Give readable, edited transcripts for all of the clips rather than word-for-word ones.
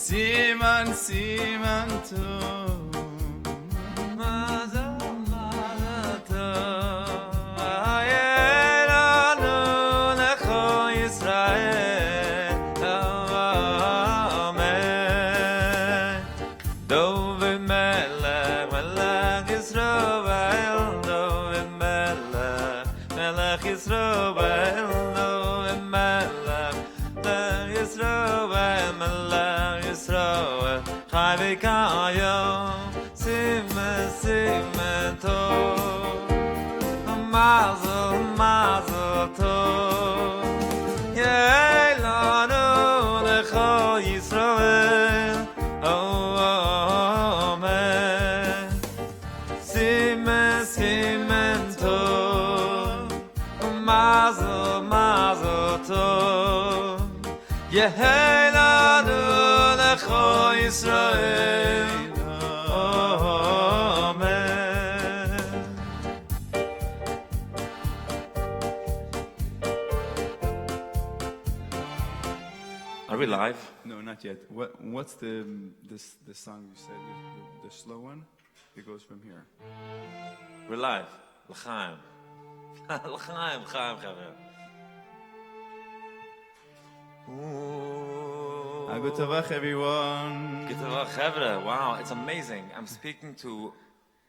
Siman, siman tov. Mazel, mazel tov. Ayelanu lecho Yisrael. Amen. Dovid melech, melech Yisrael. Dovid melech, melech Yisrael. Dovid melech, melech Yisrael. Melech Yisrael. Chai v'kayom. Simen, simen tov. Mazel, mazel tov. Yeilanu lecho Yisrael. Amen. Simen, simen tov. Mazel, mazel tov. Yeilanu lecho Yisrael. Are we live? No, not yet. What's the song you said, the slow one? It goes from here. We're live. L'chaim. L'chaim, l'chaim, chavre. Good Tavach, everyone. Good Tavach, chavre. Wow, it's amazing. I'm speaking to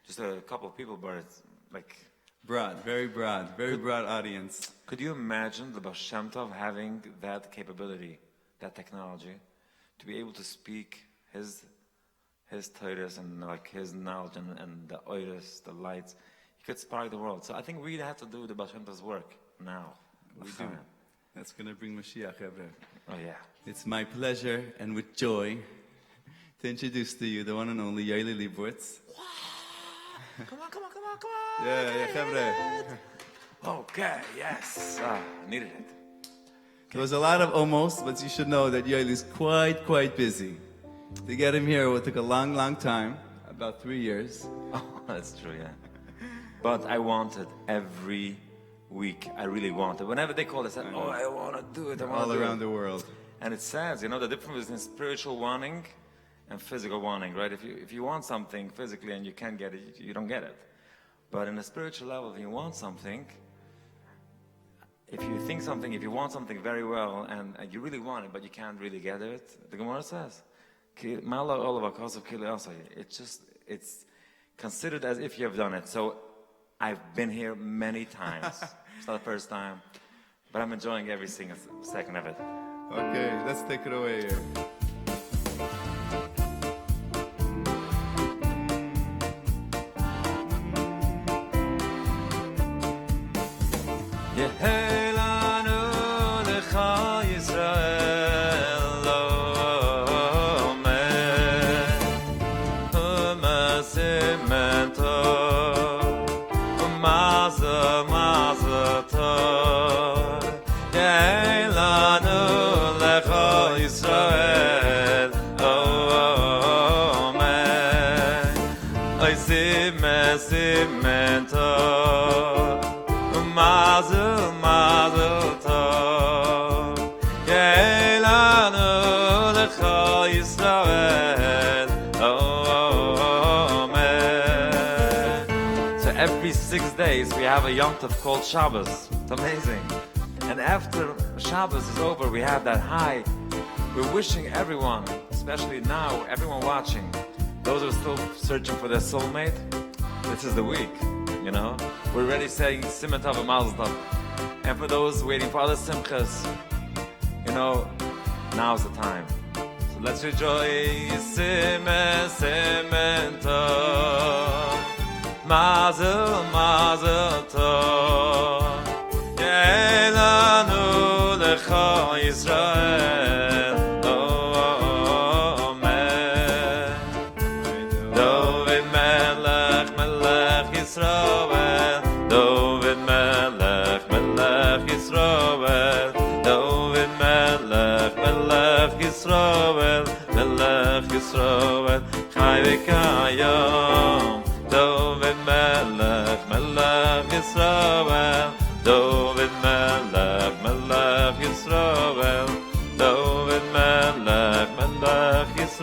just a couple of people, but it's like... Very broad audience. Could you imagine the Baal Shem Tov having that capability, that technology, to be able to speak his Torahs and like his knowledge and the oiras, the lights? He could spark the world. So I think we have to do the Baal Shem Tov's work now. We do. That's going to bring Mashiach, Hebrew. Oh yeah. It's my pleasure and with joy to introduce to you the one and only Yoely Lebovits. Come on. Yeah, Hebrew. Okay, yes. Needed it. There was a lot of almost, but you should know that Yoely is quite busy. To get him here, it took a long time, about 3 years. Oh, that's true, yeah. But I wanted every week. I really wanted. Whenever they called, I said, "Oh, I want to do it. I want to do it." All around the world. And it says, the difference between spiritual wanting and physical wanting, right? If you want something physically and you can't get it, you don't get it. But in a spiritual level, if you want something, if you want something very well and you really want it, but you can't really get it, the Gemara says, it's considered as if you have done it. So I've been here many times. It's not the first time, but I'm enjoying every single second of it. Okay, let's take it away here. Yehelanu lecha Yisrael, Amen. U'masimen tov, u'mazel, mazel tov. Yehelanu lecha Yisrael, Amen. Oy simen tov, mazel, mazel tov. Yeilanu lecha Yisrael. Amen. So every 6 days we have a Yom Tov called Shabbos. It's amazing. And after Shabbos is over, we have that high. We're wishing everyone, especially now, everyone watching, those who are still searching for their soulmate, this is the week. We're already saying Siman Tov and Mazel Tov. And for those waiting for other simchas, now's the time. So let's rejoice. Siman Tov. Mazel, mazel tov. Yeilanu lecha Yisrael. Dovid melech, melech Yisrael. Dovid melech, melech Yisrael. Melech Yisrael, chai v'kayom. Dovid melech, melech Yisrael. Dovid melech, melech Yisrael. Dovid melech, melech Yisrael.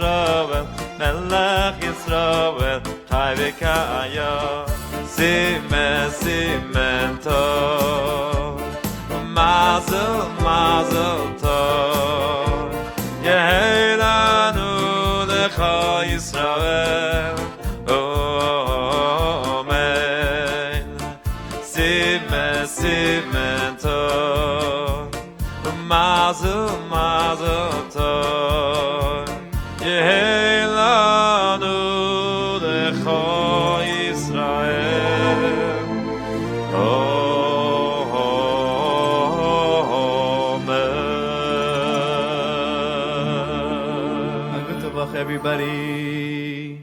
Shaya Simen Simen Tov Mazel Mazel Tov Yehelanu Lecha Yisrael Amen Simen Simen Tov Mazel Mazel Tov Yehelanu Lecha Yisrael Amen. Good Tovach, everybody.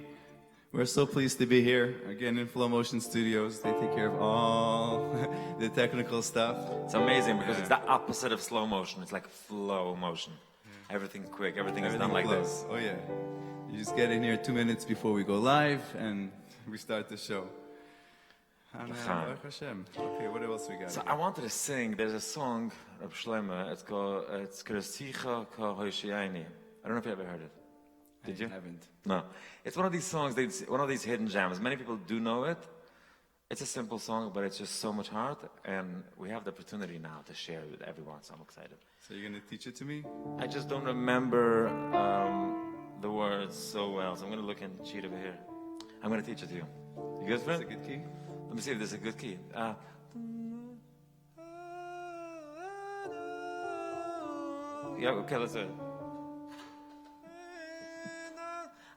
We're so pleased to be here again in Flow Motion Studios. They take care of all the technical stuff. It's amazing because it's the opposite of slow motion. It's like flow motion. Everything quick, everything is done like flows. this. Oh yeah. You just get in here 2 minutes before we go live and we start the show. Baruch Hashem. Okay, what else we got? So I wanted to sing. There's a song, Reb Shlomo. It's called Kresicha Ka Hoshiayni. I don't know if you ever heard it. Did you? I haven't. No. It's one of these songs, one of these hidden gems. Many people do know it. It's a simple song, but it's just so much heart, and we have the opportunity now to share it with everyone, so I'm excited. So you're going to teach it to me? I just don't remember the words so well, so I'm going to look in the sheet over here. I'm going to teach it to you. You good for Is it? it a good key? Let me see if this is a good key. Yeah, okay, let's do it.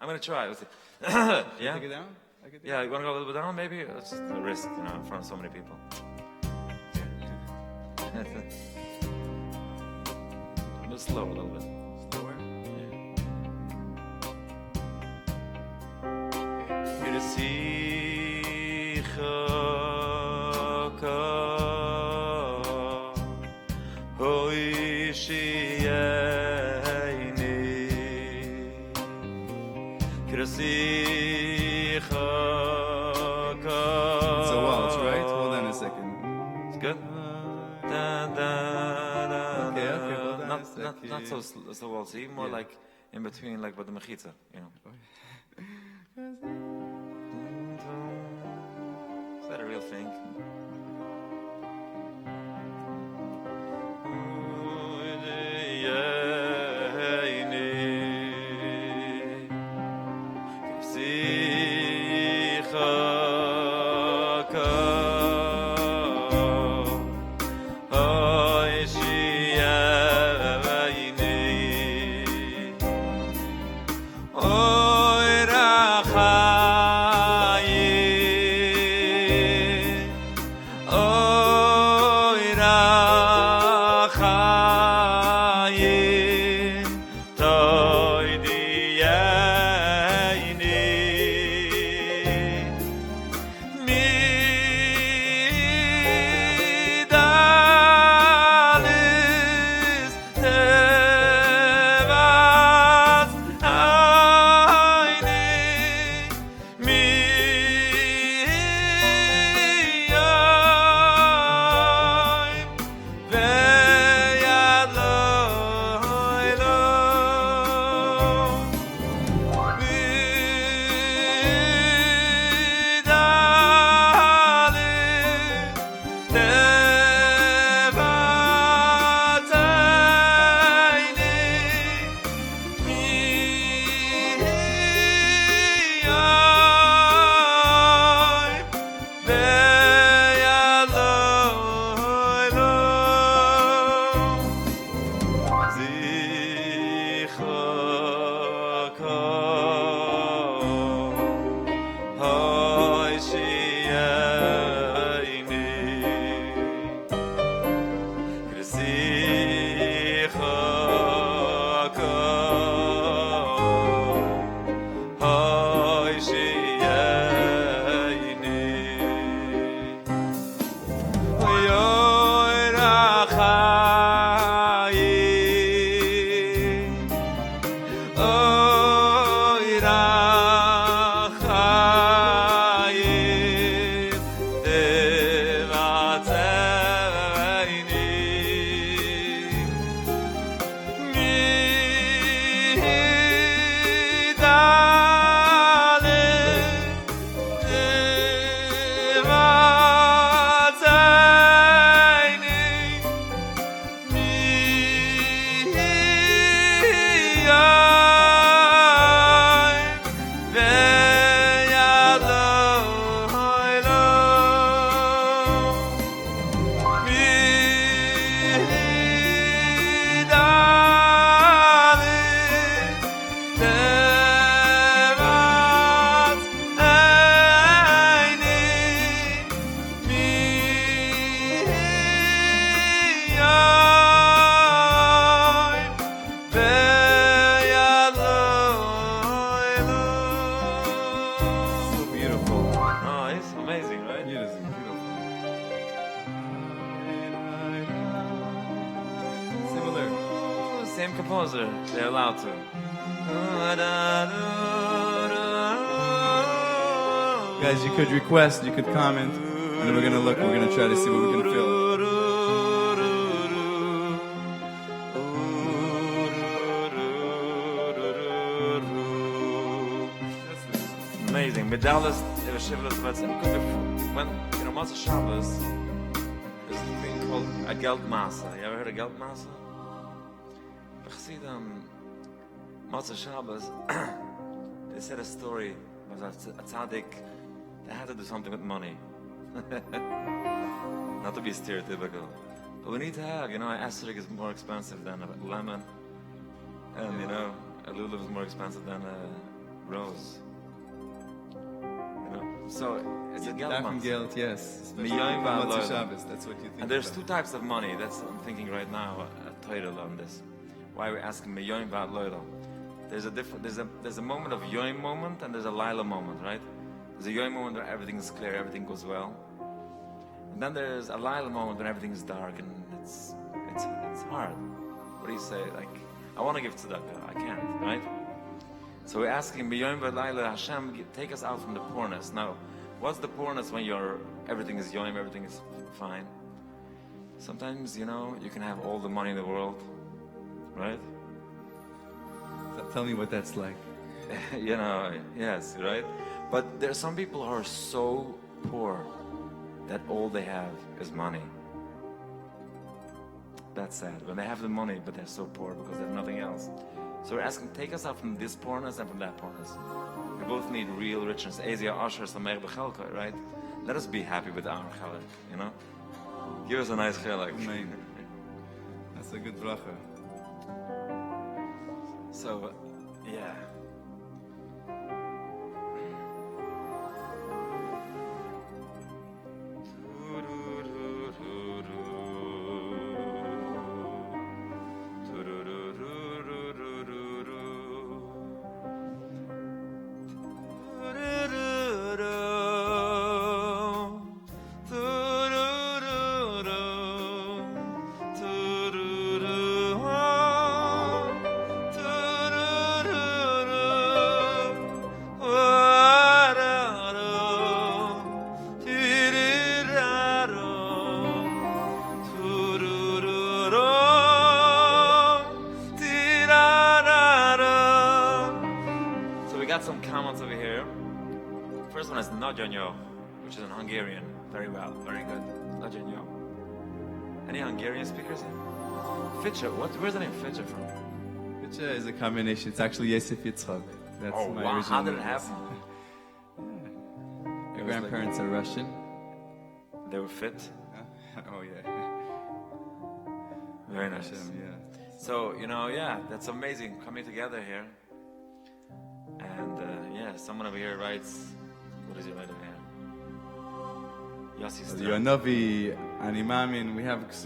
I'm going to try. Let's see. Yeah? Take it down? Yeah, you want to go a little bit down, maybe? It's just a risk, in front of so many people. A little slow, a little bit. Slower? It's a waltz, right? Hold on a second. It's good? Okay, hold on a Not second. so waltzy, more like in between, like with the mechitza, you know. Is that a real thing? Oh nice? Amazing, right? Beautiful. Similar. Same composer. They're allowed to. Guys, you could request, you could comment, and then we're gonna look, we're gonna try to see what we can fill. Amazing. Medalis, when, Motzei Shabbos, there's a thing called a Geldmasse. You ever heard of Geldmasse? Motzei Shabbos, they said a story about a tzaddik that had to do something with money. Not to be stereotypical. But we need to have, an esrog is more expensive than a lemon. And, a lulav is more expensive than a rose. So, it's a Darfen Geldmasse. Geld, yes. Millionen Motzei Leute. Shabbos, that's what you think. And there's about. two types of money. That's what I'm thinking right now. A title on this. Why we're asking Millionen Leute. There's a moment of Yoim moment and there's a Laila moment, right? There's a Yoim moment where everything is clear, everything goes well. And then there's a Laila moment when everything is dark and it's hard. What do you say? Like, I want to give tzedakah, I can't, right? So we're asking Millionen Laila, Hashem, take us out from the poorness. Now, what's the poorness when everything is Yoim, everything is fine? Sometimes, you can have all the money in the world, right? Tell me what that's like. Yes, right? But there are some people who are so poor that all they have is money. That's sad. When they have the money, but they're so poor because they have nothing else. So we're asking, take us out from this poorness and from that poorness. We both need real richness. Ezia Asher Sameir B'Chelka, right? Let us be happy with our chelak, Give us a nice chelak. Amen. That's a good bracha. So, yeah. Some comments over here. First one is Nagyanyó, which is in Hungarian. Very well, very good. Nagyanyó. Any Hungarian speakers here? Fitche, where's the name Fitche from? Fitche is a combination. It's actually Yosef Yitzchak. That's Oh, my wow. original How did it name. happen? Your grandparents are Russian. They were fit. Oh yeah. Very nice. Hashem, yeah. So, that's amazing coming together here. And someone over here writes, what does he write over here? Yossi Stern. Yonovi, Animamin,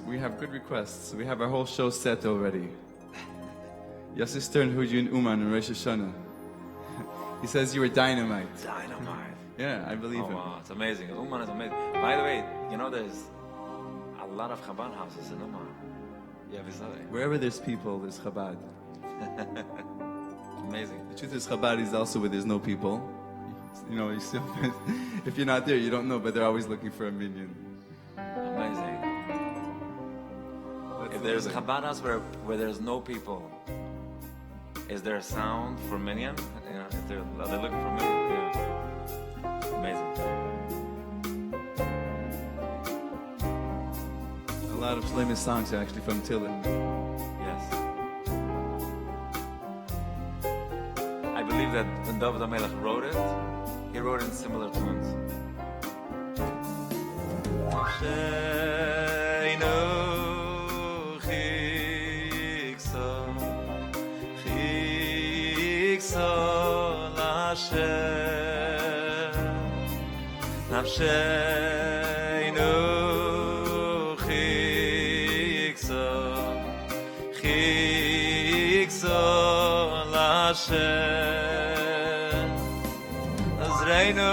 we have good requests. We have our whole show set already. Yossi Stern heard you in Uman in Rosh Hashanah. He says you were dynamite. Dynamite. Yeah, I believe him. Wow, it's amazing. Uman is amazing. By the way, there's a lot of Chabad houses in Uman. Yeah, Wherever there's people, there's Chabad. Amazing. The truth is, Chabad is also where there's no people. You still, if you're not there, you don't know, but they're always looking for a minion. Amazing. That's If there's amazing. Chabad house where there's no people, is there a sound for minion? Are they looking for minion? Yeah. Amazing. A lot of Shlomo's songs are actually from Tillin. Yes. I believe that when David HaMelech wrote it, he wrote it in similar tones. Nafsheinu chikso Lashem Azreinu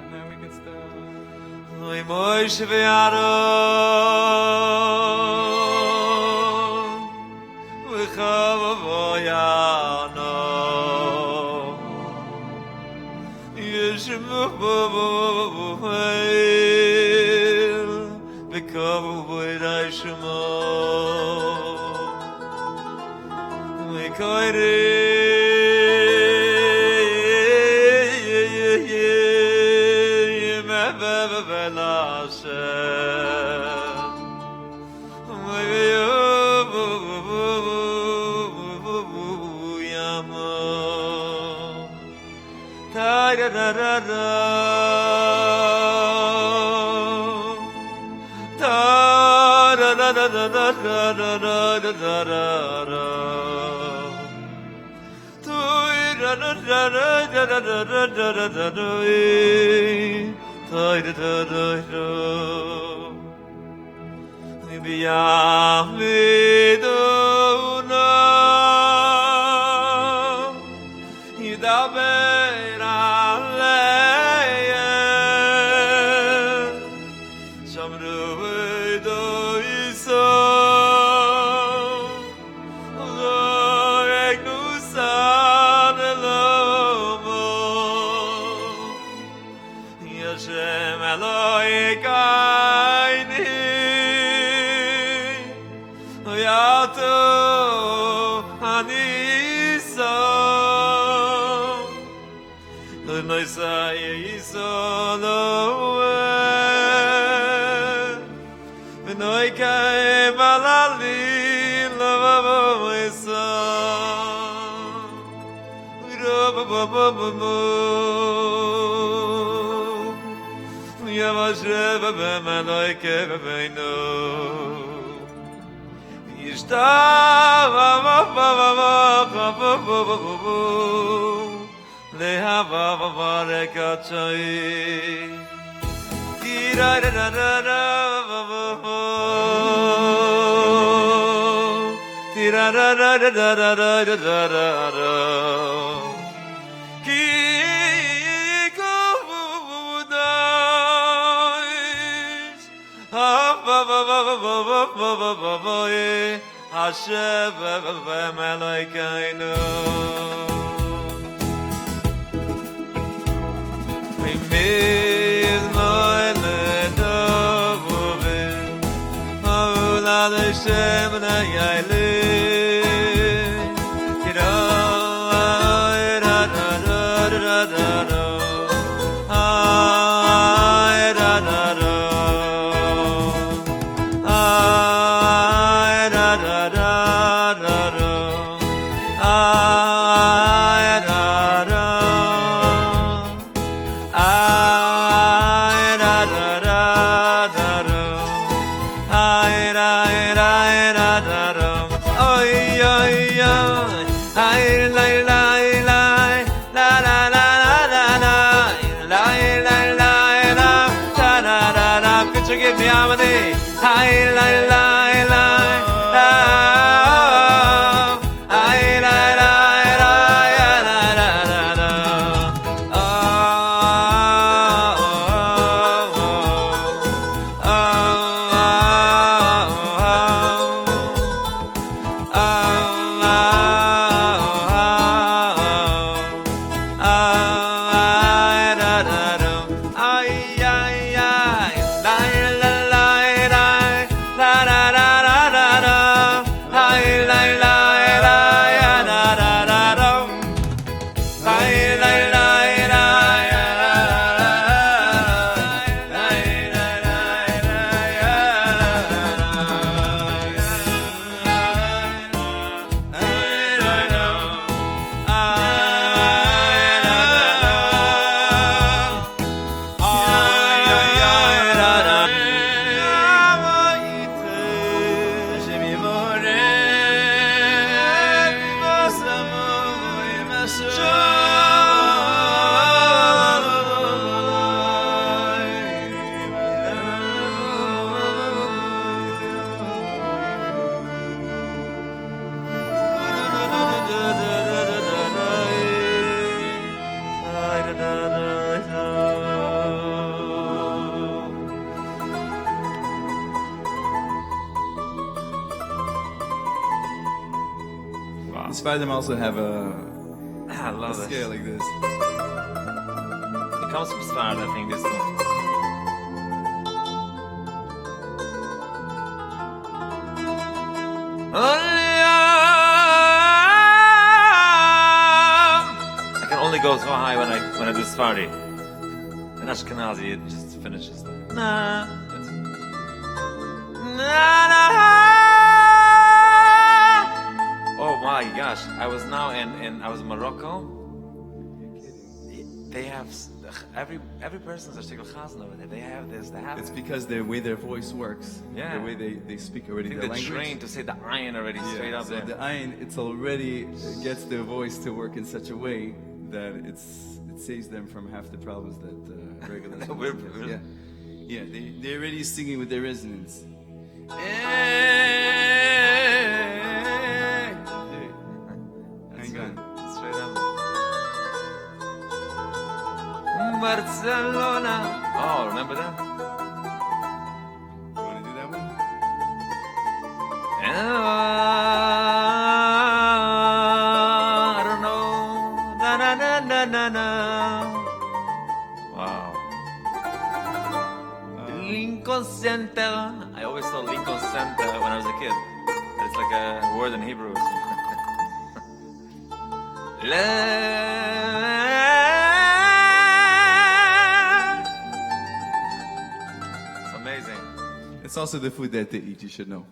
And then we can start. Oy Moshe v'Aaron v'Chavoyano Yeshmu b'Oel v'Kavoy Shemo v'Koyre Da da da da da. Sfardim also have a I love this. scale like this. It comes from Sfard, I think, this one. I can only go so high when I do Sfardi. In Ashkenazi, it just finishes there. Nah. Oh my gosh! I was now I was in Morocco. They have every person's a shtickle chazan over there. They have this. They have. It's because the way their voice works. Yeah. The way they speak already I think their they're language. trained to say the ayin already straight up so there. the ayin, it's already gets their voice to work in such a way that it saves them from half the problems that regular We're- singers get. Yeah, they're already singing with their resonance. Hang on. Straight up. Barcelona. Oh, remember that? You want to do that one? I don't know. Na na na na na na. Wow. Lincoln Center. I always thought Lincoln Center when I was a kid. It's like a word in Hebrew. It's amazing. It's also the food that they eat, you should know.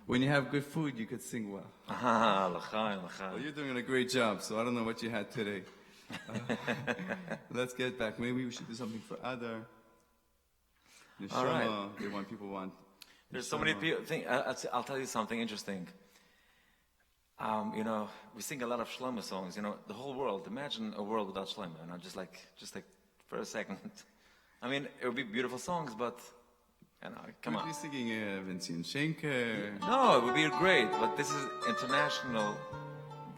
When you have good food, you could sing well. Ah, l'chaim, l'chaim. Well, you're doing a great job, so I don't know what you had today. Let's get back. Maybe we should do something for Adar. All right. Neshama, people want. There's so many people. I'll tell you something interesting. You know, we sing a lot of Shlomo songs. You know, the whole world. Imagine a world without Shlomo. You know, just like for a second. I mean, it would be beautiful songs, but you know, come We'd on. be singing Vincent Schenker. No, it would be great, but this is international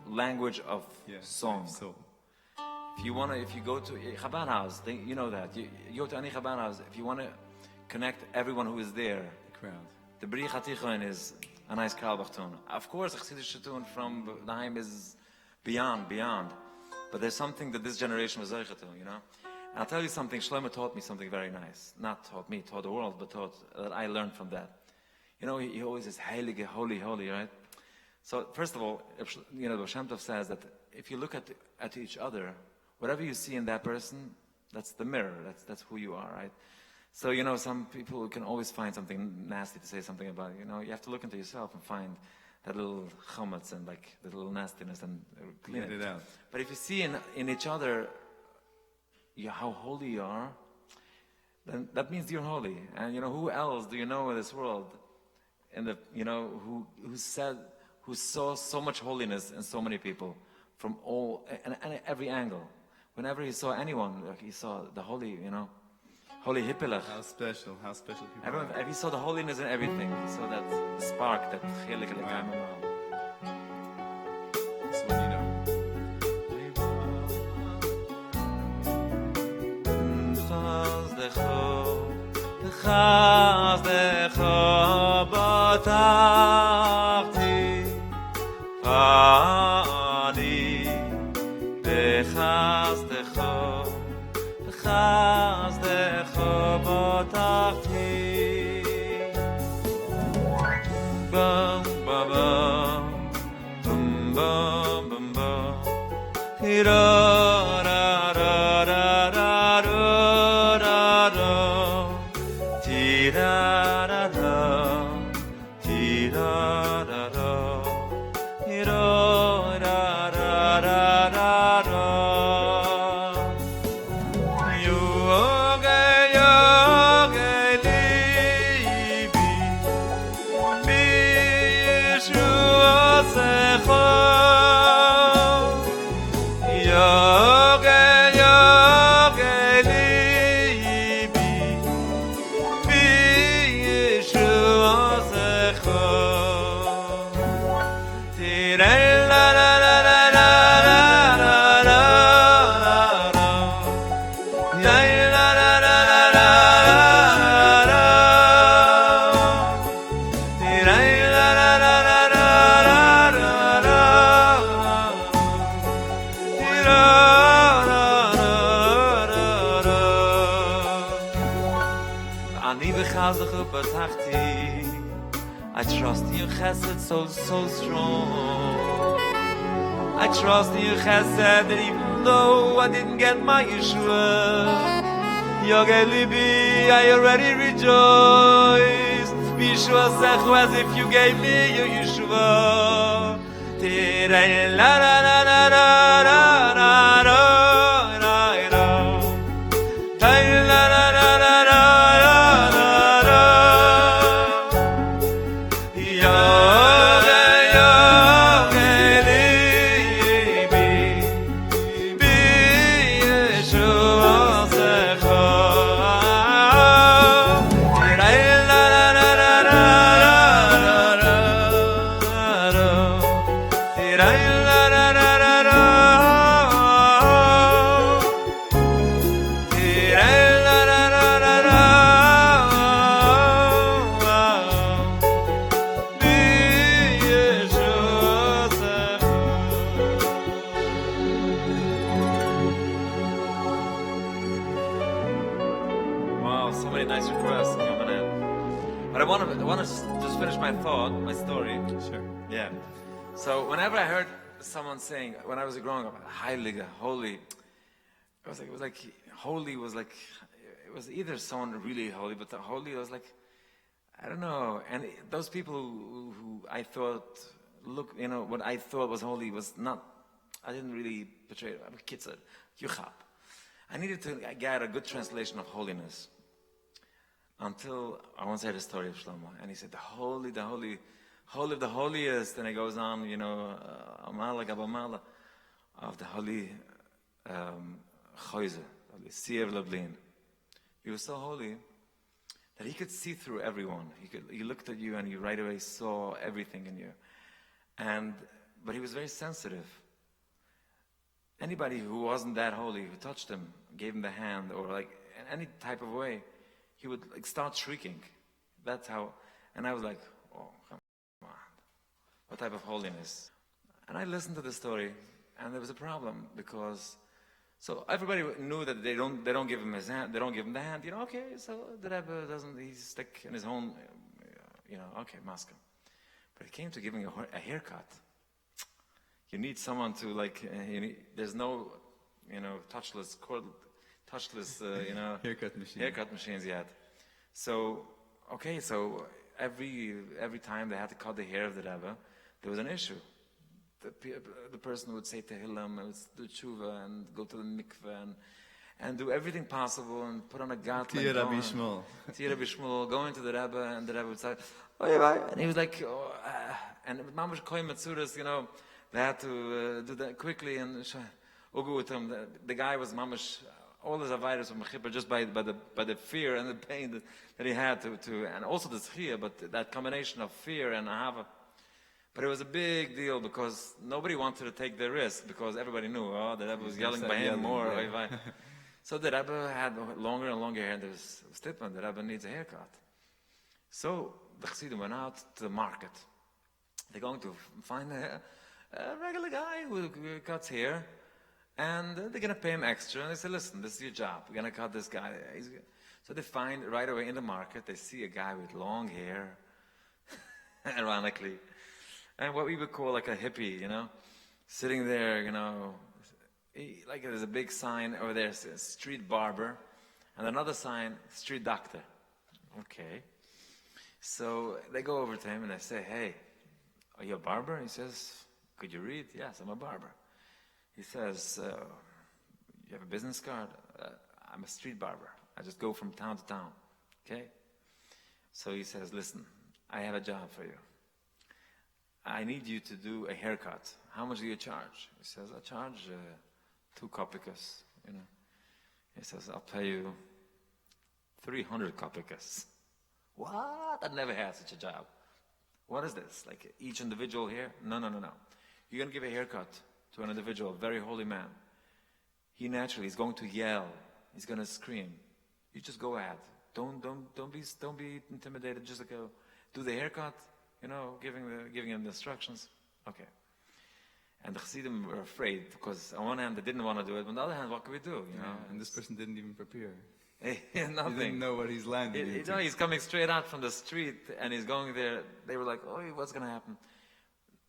language of song. So, If you go to a Chabad house, you know that. You go to any Chabad house, if you want to connect everyone who is there, the crowd. the Bri Chatichon is a nice Karlbach tune. Of course, the Chassidish tune from Daheim is beyond. But there's something that this generation was zeicha to, you know? And I'll tell you something, Shlomo taught me something very nice. Not taught me, taught the world, but taught that I learned from that. You know, he always is heilige, holy, right? So, first of all, you know, the Shem Tov says that if you look at each other, whatever you see in that person, that's the mirror. That's who you are, right? So, you know, some people can always find something nasty to say something about. You know, you have to look into yourself and find that little chametz and like the little nastiness and clean Get it out. But if you see in each other how holy you are, then that means you're holy. And you know, who else do you know in this world, who saw so much holiness in so many people from all and every angle. Whenever he saw anyone, like he saw the holy, you know, holy hippelach. How special people Everyone, are. he saw the holiness in everything. He saw that spark, that chelik in the Wow. camera. This one you know. Chazdecho batachti pani bechazdecho batachti bam bam bam bam bam bam hira ra ra ra ra ra ra ra ti ra ra ra ti ra ra ra hira ra ra ra ra ra yoge li Chazach Batachti. I trust in your chesed so strong. I trust in your chesed that even though I didn't get my Yeshua, Yoely Libi, I already rejoice. Yeshua Sechu, as if you gave me your Yeshua. Tirei la la la la la la la la la la. Tirei la la la la la la la la. Yoely Libi, Bi Yeshua Sechu. Tirei la la la la la la la la. Tirei la la la la la. Tirei la la la la la. Bi Yeshua Sechu. Wow, so many nice requests coming in. But I want to just finish my thought, my story. Sure. Yeah. So whenever I heard someone saying, when I was growing up, Heilige, holy, it was like holy was like, it was either someone really holy, but the holy was like, I don't know. And those people who I thought, what I thought was holy was not, I didn't really portray it. I'm a kitzur, yuchab. I needed to get a good translation of holiness. Until I once heard a story of Shlomo, and he said, the holy of the holiest, and it goes on, Amala Gabamala, of the holy Choyze, holy Siev Lablin. He was so holy that he could see through everyone. He looked at you and he right away saw everything in you. But he was very sensitive. Anybody who wasn't that holy, who touched him, gave him the hand, or like in any type of way, he would like start shrieking. That's how, and I was like, oh, come on, what type of holiness? And I listened to the story, and there was a problem because, so everybody knew that they don't give him his hand, they don't give him the hand. Okay, so the Rebbe doesn't, he's stuck in his own, okay, maskim. But it came to giving a haircut. You need someone to there's no, touchless haircut machines yet. So every time they had to cut the hair of the Rebbe, there was an issue. The person would say Tehillim and do tshuva and go to the mikveh and do everything possible and put on a gat like Rabbi Shmuel. Rabbi Shmuel, go into the Rebbe, and the Rebbe would say, oh yeah, and he was like, and Mamash Koy Matsuras, they had to do that quickly and ugu with him. The guy was Mamash, all his avodas from Mechippah just by the fear and the pain that he had to and also the tzchiyah, but that combination of fear and ahava. But it was a big deal because nobody wanted to take the risk because everybody knew, the Rebbe was yelling by him more. Yeah. So the Rebbe had longer and longer hair, and there was Stipman, the Rebbe needs a haircut. So the Chassidim went out to the market. They're going to find a regular guy who cuts hair, and they're going to pay him extra. And they say, listen, this is your job. We're going to cut this guy. So they find right away in the market, they see a guy with long hair, ironically, and what we would call like a hippie, sitting there, there's a big sign over there, says street barber, and another sign, street doctor. Okay. So they go over to him and they say, hey, are you a barber? He says, could you read? Yes, I'm a barber. He says, you have a business card? I'm a street barber. I just go from town to town. Okay? So he says, listen, I have a job for you. I need you to do a haircut. How much do you charge? He says, I charge 2 kopikas. He says, I'll pay you 300 kopikas. What? I never had such a job. What is this? Like each individual here? No. You're going to give a haircut to an individual, a very holy man. He naturally is going to yell. He's going to scream. You just go ahead. Don't be intimidated. Just do the haircut. Giving him the instructions. Okay. And the Chassidim were afraid, because on one hand they didn't want to do it, but on the other hand, what could we do? You know? And this person didn't even prepare. Nothing. He didn't know what he's landing into. You know, he's coming straight out from the street, and he's going there. They were like, "Oh, what's going to happen?"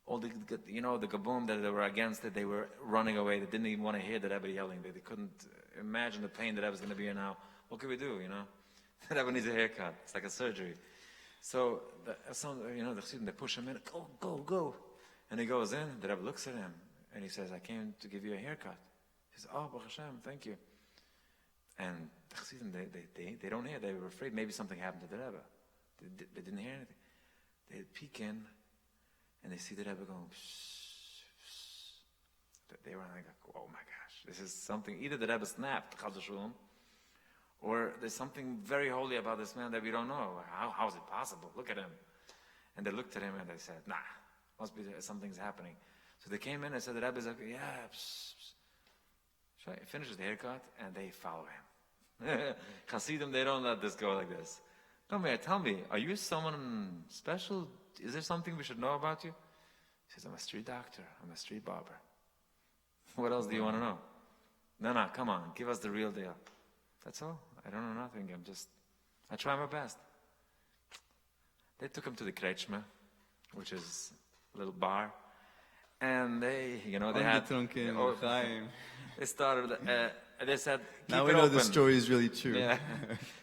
All the Gaboom that they were against it, they were running away. They didn't even want to hear the Rebbe yelling. They couldn't imagine the pain that Rebbe was going to be in now. What could we do? You know, the Rebbe needs a haircut. It's like a surgery. So the Chassidim, they push him in. Go. And he goes in. The Rebbe looks at him, and he says, "I came to give you a haircut." He says, "Oh, Baruch Hashem, thank you." And the Chassidim, they don't hear. They were afraid maybe something happened to the Rebbe. They didn't hear anything. They peek in, and they see the Rebbe going, psh, psh. They were like, "Oh my gosh, this is something." Either the Rebbe snapped, or there's something very holy about this man that we don't know. How is it possible? Look at him. And they looked at him and they said, "Nah, must be something's happening." So they came in and said, "The Rebbe's like, yeah." Psh, psh. So he finishes the haircut, and they follow him. Chassidim, they don't let this go like this. Tell me, are you someone special? Is there something we should know about you? He says, "I'm a street doctor. I'm a street barber." What else do you want to know? No, come on, give us the real deal. That's all. I don't know nothing. I try my best. They took him to the Kretschmer, which is a little bar. And they had... They started, they said, keep now it we know open. the story is really true. Yeah.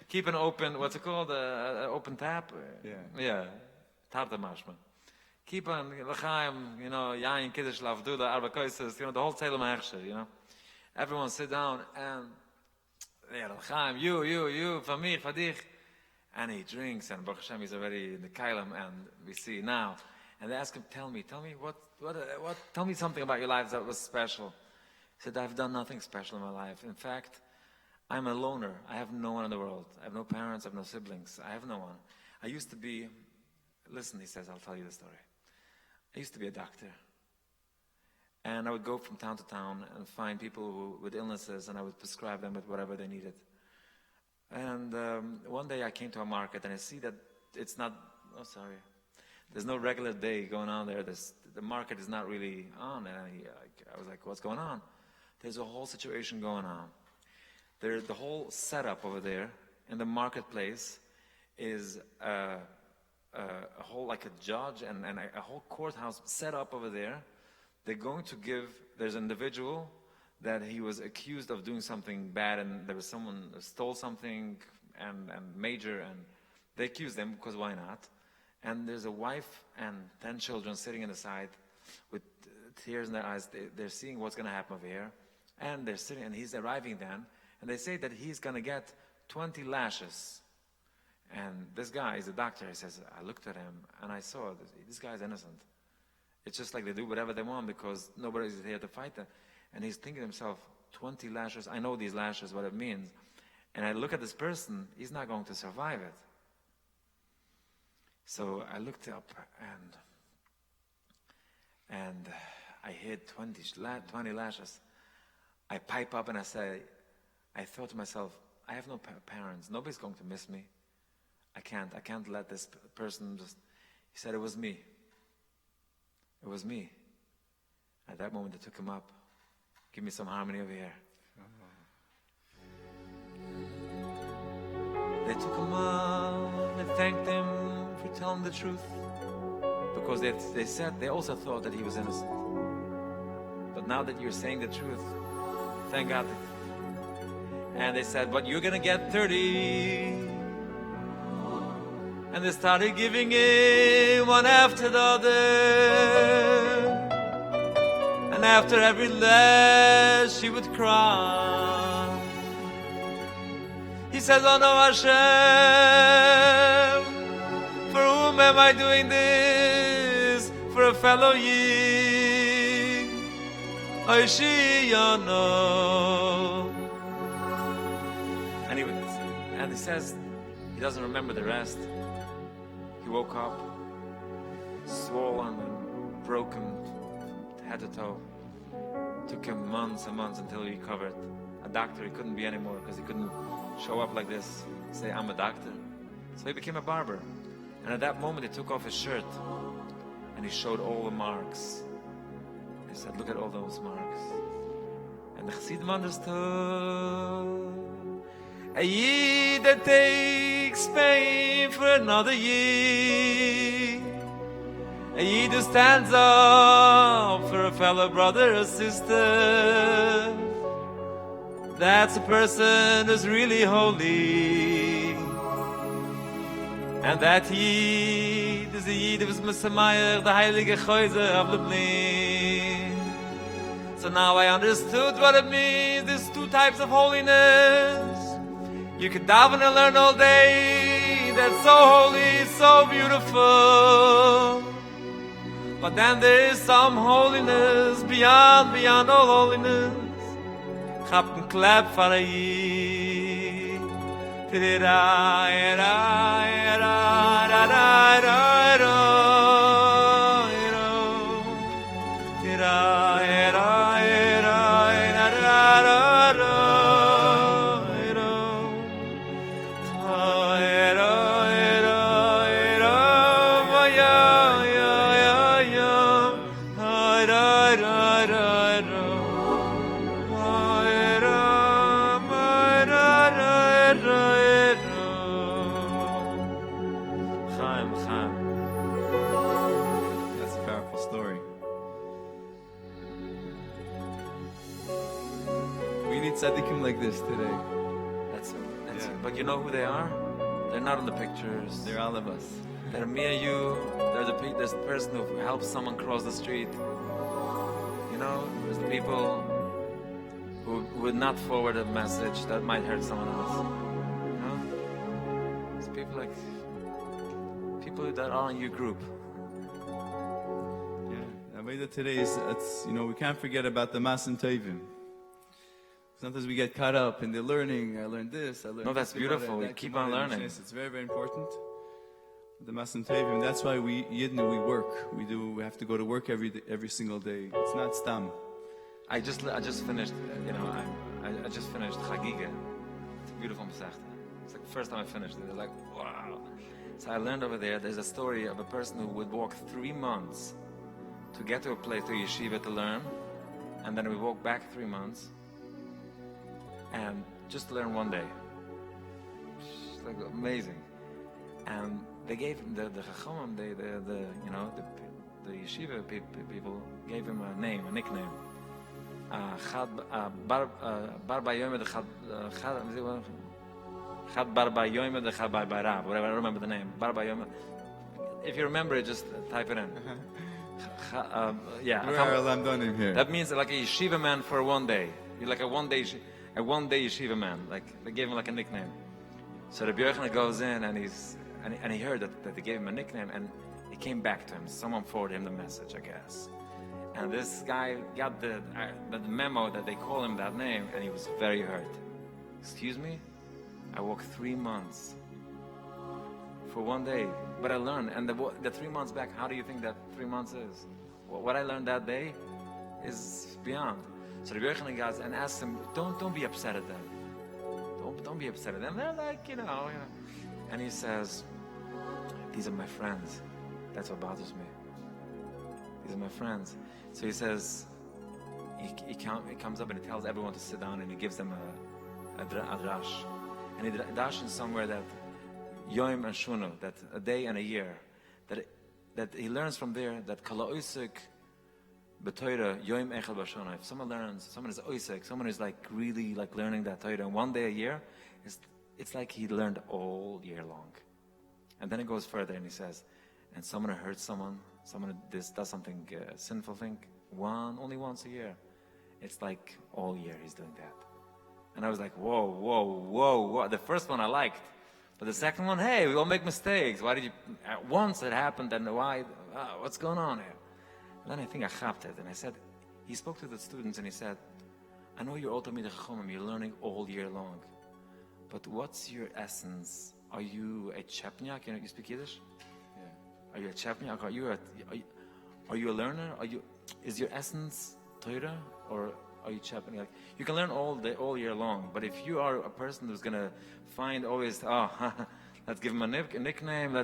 Keep an open, what's it called? Open tap? Yeah. Tarta mashma. Keep on, l'chaim, yain, kiddush, lavdula, arba koises, the whole Tzelem Hechsher, Everyone sit down and, l'chaim, you, for me, for dich. And he drinks, and Baruch Hashem is already in the kailam, and we see now. And they ask him, tell me, what, tell me something about your life that was special. He said, "I've done nothing special in my life. In fact, I'm a loner. I have no one in the world. I have no parents, I have no siblings. I have no one. I used to be," listen, he says, I'll tell you the story. "I used to be a doctor. And I would go from town to town and find people with illnesses, and I would prescribe them with whatever they needed. And one day I came to a market, and I see that it's not, there's no regular day going on there. The market is not really on. And I was like, what's going on? There's a whole situation going on. The whole setup over there in the marketplace is a whole, like a judge and a whole courthouse set up over there. They're going to there's an individual that he was accused of doing something bad, and there was someone who stole something and major, and they accused them, because why not? And there's a wife and 10 children sitting on the side with tears in their eyes. They're seeing what's going to happen over here. And they're sitting, and he's arriving then. And they say that he's going to get 20 lashes. And this guy is a doctor. He says, I looked at him, and I saw this guy's innocent. It's just like they do whatever they want, because nobody's here to fight them. And he's thinking to himself, 20 lashes, I know these lashes, what it means. And I look at this person, he's not going to survive it. So I looked up, and I hit 20 lashes. I pipe up and I say, I thought to myself, I have no parents. Nobody's going to miss me. I can't let this person just... He said, it was me. It was me. At that moment, they took him up. Give me some harmony over here. They took him up. They thanked him for telling the truth. Because they also thought that he was innocent. But now that you're saying the truth, thank God. And they said, but you're going to get 30. And they started giving him one after the other. And after every lash, she would cry. He says, oh no, Hashem, for whom am I doing this? For a fellow Yid. And he says, he doesn't remember the rest. He woke up, swollen and broken, head to toe. Took him months and months until he recovered. A doctor, he couldn't be anymore because he couldn't show up like this, say, I'm a doctor. So he became a barber. And at that moment, he took off his shirt and he showed all the marks. He said, look at all those marks. And the Chassidim understood. A Yid that takes pain for another Yid. A Yid who stands up for a fellow brother or sister. That's a person who's really holy. And that Yid is a Yid who's Mesamayach, the Heilige Choyze of Lublin. So now I understood what it means. There's two types of holiness. You can daven and learn all day. That's so holy, so beautiful. But then there is some holiness beyond all holiness. Captain clap for a Yid. That's a powerful story. We need tzaddikim like this today. That's Yeah. But you know who they are? They're not in the pictures. They're all of us. They're me and you. They're there's the person who helps someone cross the street. You know, there's the people who would not forward a message that might hurt someone else. You know? It's people like people that are in your group. Yeah, the way that today is, it's, you know, we can't forget about the Masen Tovim. Sometimes we get caught up in the learning. I learned this, I learned No, that's this, about beautiful. it, We that, keep you know, on the learning. Mishnah, It's very, very important. The Masen Tovim. That's why we Yidden, we work. We have to go to work every single day. It's not stam. I just finished. You know, I just finished Chagiga. It's a beautiful Masechta. It's like the first time I finished it. I was like, wow. So I learned over there's a story of a person who would walk 3 months to get to a place, to yeshiva, to learn, and then we walk back 3 months, and just to learn one day. It's like amazing. And they gave him the Chachamim, the yeshiva people gave him a name, a nickname. Bar Bayoyim Chad Bar Bayoyim the Chad Bar Barav, whatever, I don't remember the name. Bar Bayoyim. If you remember it, just type it in. We're our Lamdonim here. That means like a yeshiva man for one day. You're like a one day yeshiva man. Like they gave him like a nickname. So the Yochanan goes in and he heard that they gave him a nickname, and it came back to him. Someone forwarded him the message, I guess. And this guy got the memo that they call him that name, and he was very hurt. Excuse me? I walked 3 months for one day, but I learned. And the 3 months back, how do you think that 3 months is? What I learned that day is beyond. So the Yochanan goes and asks him, don't be upset at them. Don't be upset at them. They're like, you know. And he says, these are my friends. That's what bothers me. These are my friends. So he says, he comes up and he tells everyone to sit down, and he gives them a drash. And he dashes somewhere that Yom and Shunu, that a day and a year, that he learns from there that Kala Oisek B'Torah Yom Echad B'Shana. If someone is Oisek, someone is like really like learning that Torah, and one day a year, it's like he learned all year long. And then it goes further and he says, and someone who hurts someone who does something sinful thing, only once a year, it's like all year he's doing that. And I was like, whoa. The first one I liked, but the second one, hey, we all make mistakes. Why did you? Once it happened, then why? What's going on here? And then I think I chapped it, and I said, he spoke to the students and he said, I know you're all Talmidei Chacham, you're learning all year long, but what's your essence? Are you a Chepniak? You speak Yiddish? Yeah. Are you a Chepniak? Are you a learner? Is your essence Torah, or are you Chepniak? You can learn all year long, but if you are a person who's gonna find always, let's give him a nickname,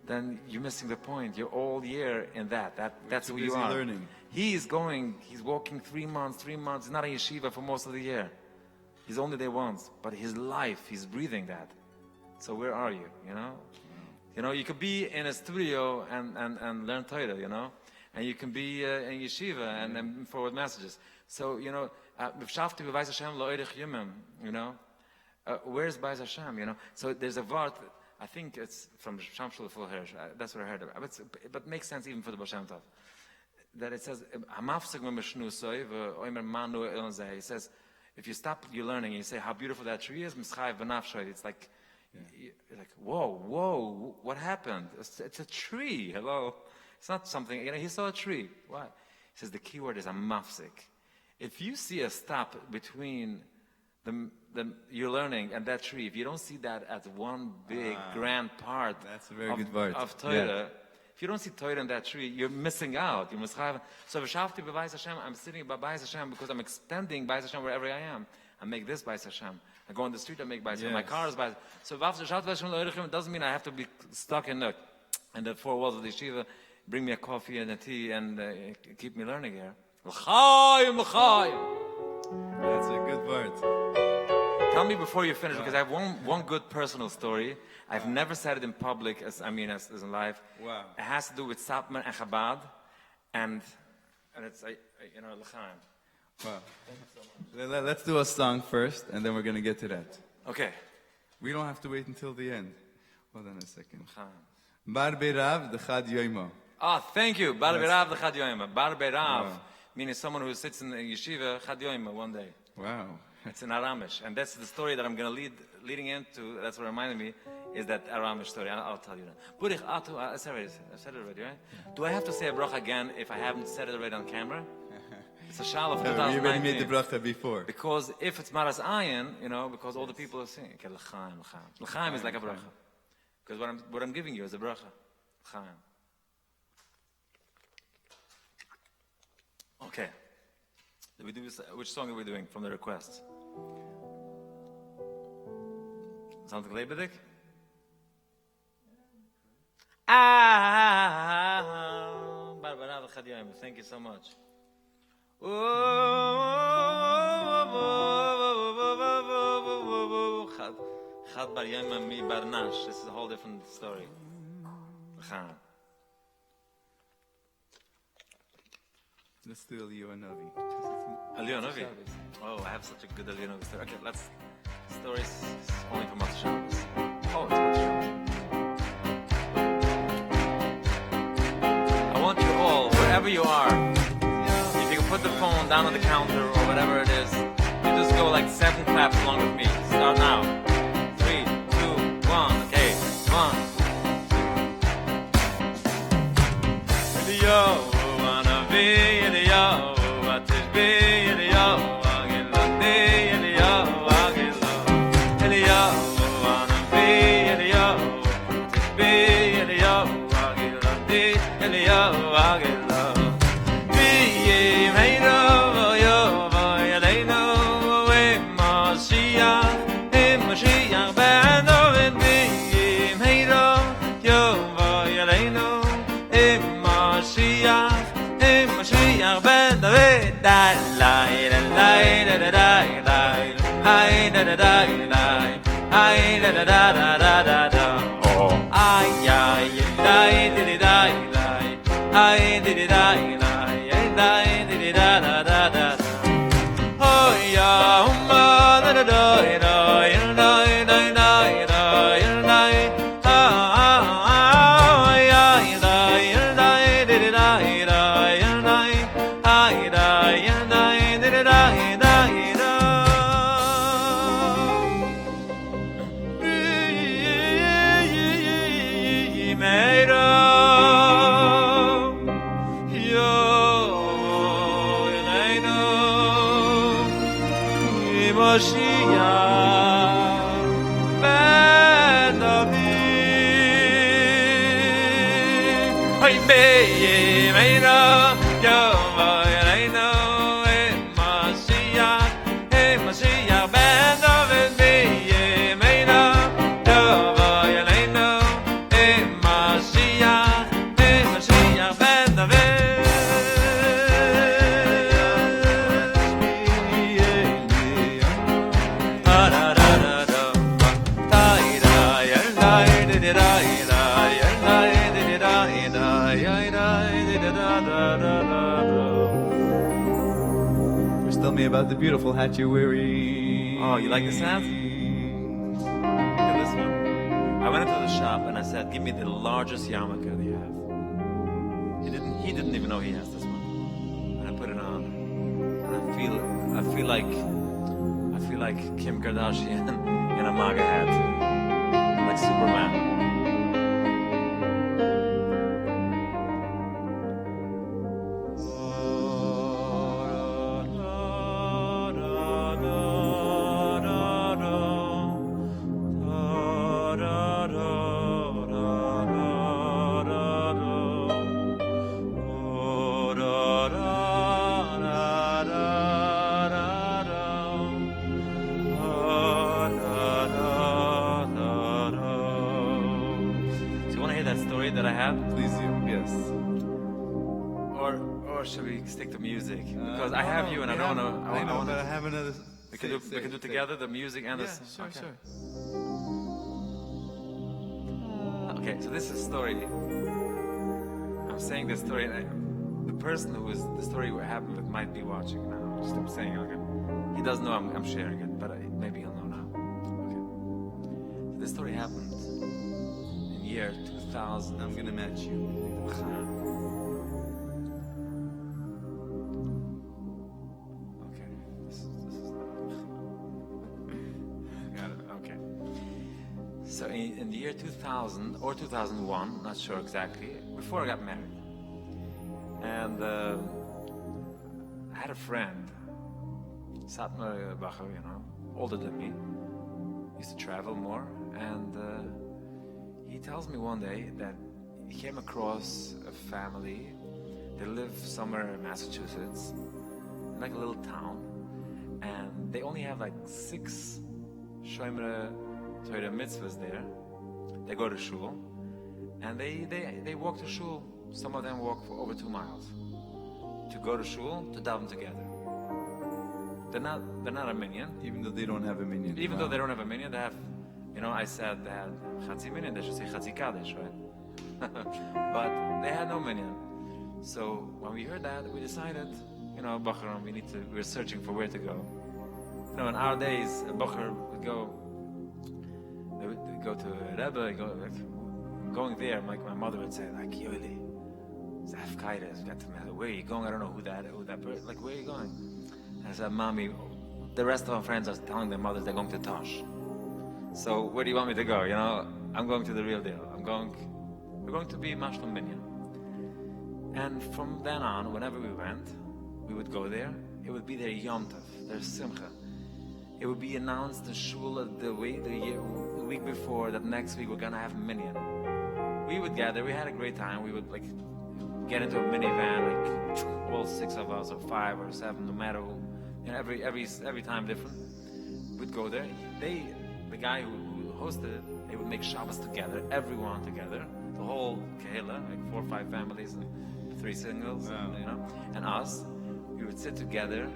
then you're missing the point. You're all year in that. That's who you are. Learning. He's walking 3 months, he's not in yeshiva for most of the year. He's only there once, but his life, he's breathing that. So where are you, you know? You know, you could be in a studio and learn Torah, you know? And you can be in yeshiva and forward messages. So, you know, you know? Where's Beis Hashem, you know? So there's a word, I think it's from Shamshul Fulhersh, that's what I heard about. But it makes sense even for the Baal Shem Tov. That it says, he says, if you stop your learning and you say how beautiful that tree is, it's like, you're like, whoa, what happened? It's a tree, hello. It's not something, you know, he saw a tree. Why? He says the key word is a mafsik. If you see a stop between your learning and that tree, if you don't see that as one big grand part that's a very good word. Of Torah, if you don't see Torah in that tree, you're missing out. You must have. So v'shavti b'Beis Hashem, I'm sitting by Beis Hashem because I'm extending Beis Hashem wherever I am. I make this Beis Hashem. I go on the street, I make Beis Hashem. My car is Beis. So v'shavti Beis Hashem doesn't mean I have to be stuck in the four walls of the yeshiva. Bring me a coffee and a tea and keep me learning here. L'chaim, l'chaim. That's a good word. Tell me before you finish, because I have one good personal story. I've never said it in public, as in life. Wow. It has to do with Satmar and Chabad, and it's you know, l'chaim. Wow. Let's do a song first, and then we're going to get to that. Okay. We don't have to wait until the end. Hold on a second. L'chaim. Bar Beirav d'Chad Yoimo. Thank you. Bar Beirav d'Chad Yoima. Bar Beirav, meaning someone who sits in the yeshiva, Chad Yoima, one day. Wow. It's in Aramish, and that's the story that I'm going to leading into. That's what reminded me is that Aramish story. I'll tell you that. Burich Atu, I said it already, right? Do I have to say a bracha again if I haven't said it already on camera? It's a shal of 2019. You already made the bracha before. Because if it's Maras Ayin, you know, because all the people are singing. Okay, l'chaim, l'chaim. L'chaim is like a bracha. Because what I'm giving you is a bracha. L'chaim. Okay. Which song are we doing from the requests? Something Lebedik? Thank you so much. Chad bar Yom mi bar Nash. This is a whole different story. Let's do Eliyahu Navi. Eliyahu Navi? Oh, I have such a good Eliyahu Navi story. Okay, let's... Stories only from Mother Shabbos. Oh, it's Mother Shabbos. I want you all, wherever you are, if you can put the phone down on the counter or whatever it is, you just go like 7 claps along with me. Start now. 3, 2, 1. Okay, 1. Eliyahu Navi. the beautiful hat you're wearing. Oh, you like this hat? Look at this one. I went into the shop and I said, give me the largest yarmulke that you have. He didn't even know he has this one. And I put it on. And I feel like Kim Kardashian in a MAGA hat. Like Superman. Should we stick to music? Because I have you and I don't know. I know, but I have another. We can do together the music and the. Sure. Okay, so this is a story. I'm saying this story, and the person who is the story happened with might be watching now. Just I'm saying, okay. He doesn't know I'm sharing it, but maybe he'll know now. Okay. So this story happened in year 2000. I'm gonna match you. So in the year 2000 or 2001, not sure exactly, before I got married. And I had a friend, Satmar Bacher, older than me, used to travel more. And he tells me one day that he came across a family. They live somewhere in Massachusetts, in like a little town. And they only have like 6 Shomer Torah mitzvahs there. They go to shul, and they walk to shul. Some of them walk for over 2 miles to go to shul to daven together. They're not a minyan, even though they don't have a minyan. Even though they don't have a minyan, they have. I said they had chatzi minyan. They should say chatzi kaddish, right? But they had no minyan. So when we heard that, we decided, Bachar, we were searching for where to go. In our days, a Bachar would go to Rebbe, going there, like my mother would say, like, Yoely, where are you going? I don't know who that person, like, where are you going? And I said, Mommy, the rest of our friends are telling their mothers they're going to Tosh. So where do you want me to go? I'm going to the real deal. We're going to be Mashlam Minyan. And from then on, whenever we went, we would go there. It would be their Yom Tov, their Simcha. It would be announced in shul the week before that next week we're gonna have minyan. We would gather. We had a great time. We would get into a minivan, all 6 of us, or 5 or 7, no matter who. Every time different. We'd go there. The guy who hosted it, they would make Shabbos together, everyone together, the whole kehillah, like 4 or 5 families and 3 singles, and us. We would sit together.